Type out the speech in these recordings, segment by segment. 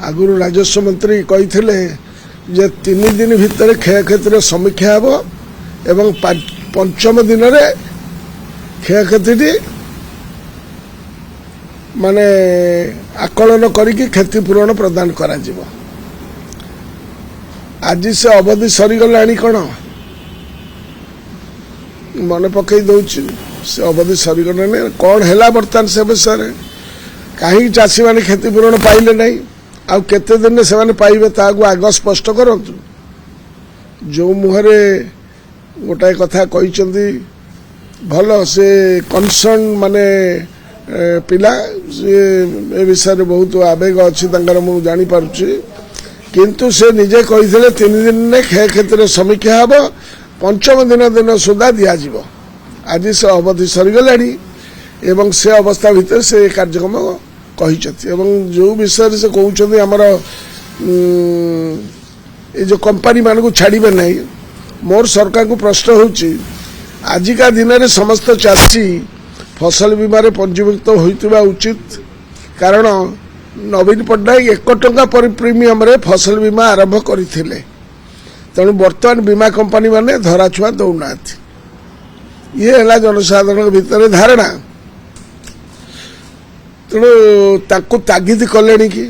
आगुरी राजस्व मंत्री कही जे 3 दिन भितर क्षयक्षतिर समीक्षा हेब एवं पंचम दिन में क्षयक्षति माने आकलन करिकी क्षतिपूरण प्रदान करा जिवो। आज से अवधि सरीगलाणी कौन मन पकई दौची से अवधि सरीगलानी कौन है बर्तमान से विषय कहीं चाषी मैंने क्षतिपूरण पाइले नहीं आउ केते दिन से पाइबे ताकू आग स्पष्ट करंतु। जो मुहरे गोटाए कथा कही भल से कनसर्न माने पिला ए विषय बहुत आवेग अच्छी मु जानी पारुछि किंतु से निजे कही 3 दिन में क्षयक्षतिर समीक्षा हेब पंचम दिन सुधा दिज्व। आज से अवधि सरीगलाणी एवं से अवस्था भितर से कार्यक्रम कही जो विषय से कहते आमर ये जो कंपनी मान को छाड़े नहीं मोर सरकार को प्रश्न होची आजिका दिन में समस्त चाषी फसल बीमा पंजीभुक्त होइतिबा उचित कारण नवीन पट्टनायक 1 टंका पर प्रीमियम रे फसल बीमा आरंभ करथिले तेणु बर्तमान बीमा कंपनी माने धराछुआ दौना ये है जनसाधारण भितर धारणा। तेणु ताकू तागिद कले कि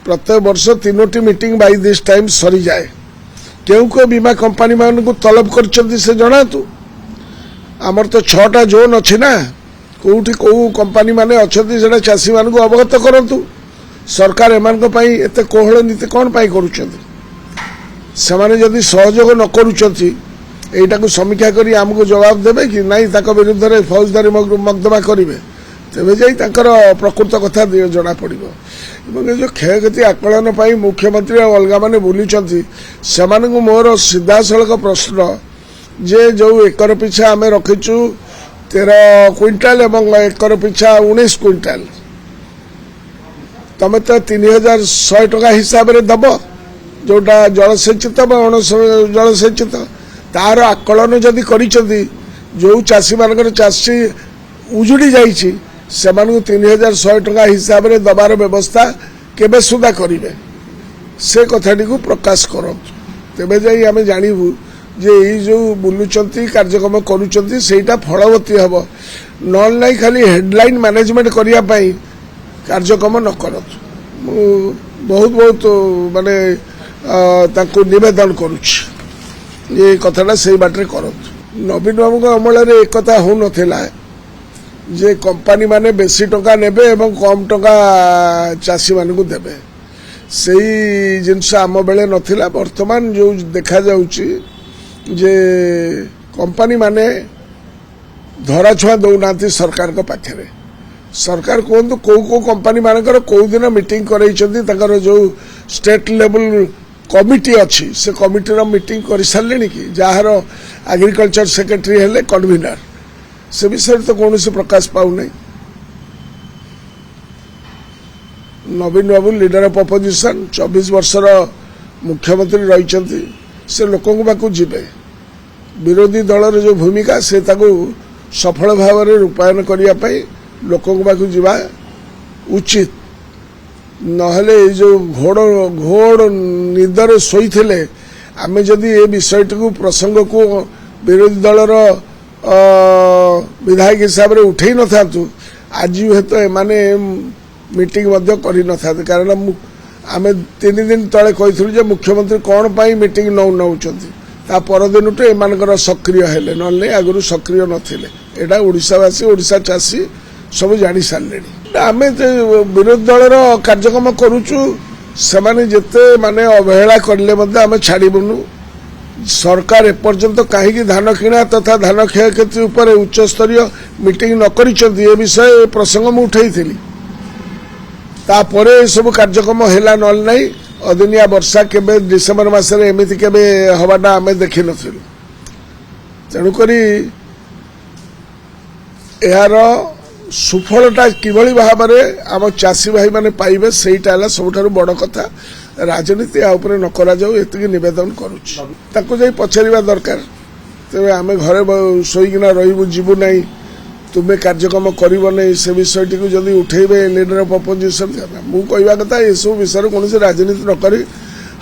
प्रत्येक वर्ष 3टी मीटिंग बाय दिस टाइम सरी जाए क्यों को बीमा कंपनी मान को तलब कर से जनातु आमर तो 6टा जोन अच्छी ना कौटी कौ कंपनी माने अच्छा चाषी मान को अवगत करंतु सरकार एमान एते कोहल नीति कौन पाई करुछंती सेमाने जदि सहयोग न करुछंती एटा को समीक्षा करी हमको जवाब देबे कि नहीं ताको विरुद्ध रे फौजदारी मकदमा करिवे तेबे जाई ताकर प्रकृत कथा जना पड़िबो। एवं जो क्षयक्षति आकलन पाई मुख्यमंत्री और अलगा माने बुलीचंती सेमानकु मोर सीधा सड़क प्रश्न जे जो एकर पिछा आम रखीचु 13 क्विंटाल एवं एकर पिछा 19 क्विंटाल तमें तो 3100 टका हिसाब से दब जोटा जलसेचित जलसेचित तार आकलन जदि करिसेंती जो चाषी मानकर चाषी उजुड़ी जाइछि सेमानकु 3100 टका हिसाब से दबार व्यवस्था केबे सुधा करिवे से कथाटी को प्रकाश करंतु तेबे जाई आमे जानिबु जे ये जो बुलुचंती कार्यक्रम करुचंती सेटा फलवती हम नल नहीं खाली हेडलाइन मैनेजमेंट करिया पई कार्यक्रम न करत बहुत बहुत माने ताको निवेदन करुछि ये कथाटा से बाटरे करत। नवीन बाबू अमल रे एक कथा हो नथिला जे कंपनी माने बेसी टका नेबे एवं कम टका चाषी मान को देबे सेही जिनस आम बेले नथिला वर्तमान जो देखा जाउछि जे कंपनी माने धराछुआ दौना सरकार को पाखे सरकार कहतु कौ कंपनी मानकर कौ दिन मीटिंग कर जो स्टेट लेवल कमिटी अच्छी से कमिटी मीटिंग कर सारे कि जार एग्रीकल्चर सेक्रेटरी हेले कन्वीनर से विषय तो कौन से प्रकाश पाऊना। नवीन बाबू लीडर ऑफ अपोजिशन 24 वर्षर मुख्यमंत्री रही से लोकों पाक जीवे विरोधी दलर जो भूमिका से ताको सफल भाव में रूपायन करने लोकों पाक जीवा उचित नहले जो घोड़ निदर शोईले आम जदि ये विषय को प्रसंग को विरोधी दलर विधायक हिसाब से उठे न था आज हेतु एमाने मीटिंग कर न था कारण आम 3 दिन तले कही मुख्यमंत्री कौन पाई मीटिंग नौ परदिन टू एम सक्रिय हेले ना आगुरी सक्रिय नथिले एटा ओडिशावासी ओडिशा चाषी सब जानी सारे आम विरोधी दलर कार्यक्रम करुचु सेमाने जेते माने अवहेला करले आम छाड़बुनु सरकार एपर्यंत कहीं धान किणा तथा धान क्षयक्षति उपर उच्च स्तरीय मीटिंग न करिसेंती ए विषय प्रसंग मु उठाई तापरे सब कार्यक्रम हैला नल नहीं अदिनिया वर्षा केबे डिसेम्बर मासरे एमिति केबे हवाटा आमे देखि नथिलु तेणुकरी यार सुफलता किभली भाव में आम चाषी भाई माने पाइबे सेटा हला सबठारु बड़ कथा राजनीति आ ऊपर न करा जाऊ एतिकी निवेदन करूछि ताको जाई पछारिबा दरकार तेबे आमे घरे सोईकिना रहिबु जीवु नाही ତୁମେ କାର୍ଯ୍ୟକ୍ରମ କରିବ ନାହିଁ ସେ ବିଷୟଟିକୁ ଯଦି ଉଠେଇବେ ଲିଡର ଅଫ୍ ଅପୋଜିସନ ମୁଁ କହିବା କଥା ଏସବୁ ବିଷୟରେ କୌଣସି ରାଜନୀତି ନ କରି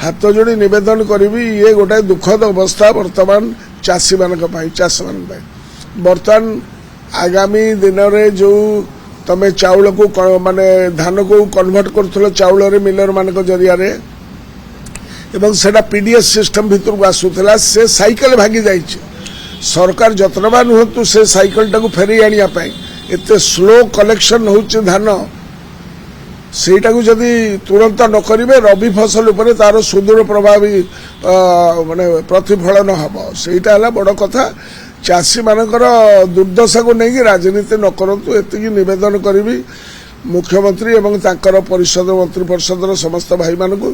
ହାତ ଯୋଡ଼ି ନିବେଦନ କରିବି ଇଏ ଗୋଟାଏ ଦୁଃଖଦ ଅବସ୍ଥା ବର୍ତ୍ତମାନ ଚାଷୀମାନଙ୍କ ପାଇଁ ଚାଷୀମାନଙ୍କ ପାଇଁ ବର୍ତ୍ତମାନ ଆଗାମୀ ଦିନରେ ଯେଉଁ ତମେ ଚାଉଳକୁ ମାନେ ଧାନକୁ କନଭର୍ଟ କରୁଥିଲ ଚାଉଳରେ ମିଲର ମାନଙ୍କ ଜରିଆରେ ଏବଂ ସେଟା ପିଡିଏସ୍ ସିଷ୍ଟମ ଭିତରକୁ ଆସୁଥିଲା ସେ ସାଇକେଲ ଭାଙ୍ଗି ଯାଇଛି ସରକାର ଯତ୍ନବାନ ହୁଅନ୍ତୁ ସେ ସାଇକେଲଟାକୁ ଫେରେଇ ଆଣିବା ପାଇଁ ଏତେ ସ୍ଲୋ କଲେକ୍ସନ ହେଉଛି ଧାନ ସେଇଟାକୁ ଯଦି ତୁରନ୍ତ ନ କରିବେ ରବି ଫସଲ ଉପରେ ତାର ସୁଦୂର ପ୍ରଭାବୀ ମାନେ ପ୍ରତିଫଳନ ହେବ ସେଇଟା ହେଲା ବଡ଼ କଥା ଚାଷୀମାନଙ୍କର ଦୁର୍ଦ୍ଦଶାକୁ ନେଇକି ରାଜନୀତି ନ କରନ୍ତୁ ଏତିକି ନିବେଦନ କରିବି ମୁଖ୍ୟମନ୍ତ୍ରୀ ଏବଂ ତାଙ୍କର ପରିଷଦ ମନ୍ତ୍ରୀ ପରିଷଦର ସମସ୍ତ ଭାଇମାନଙ୍କୁ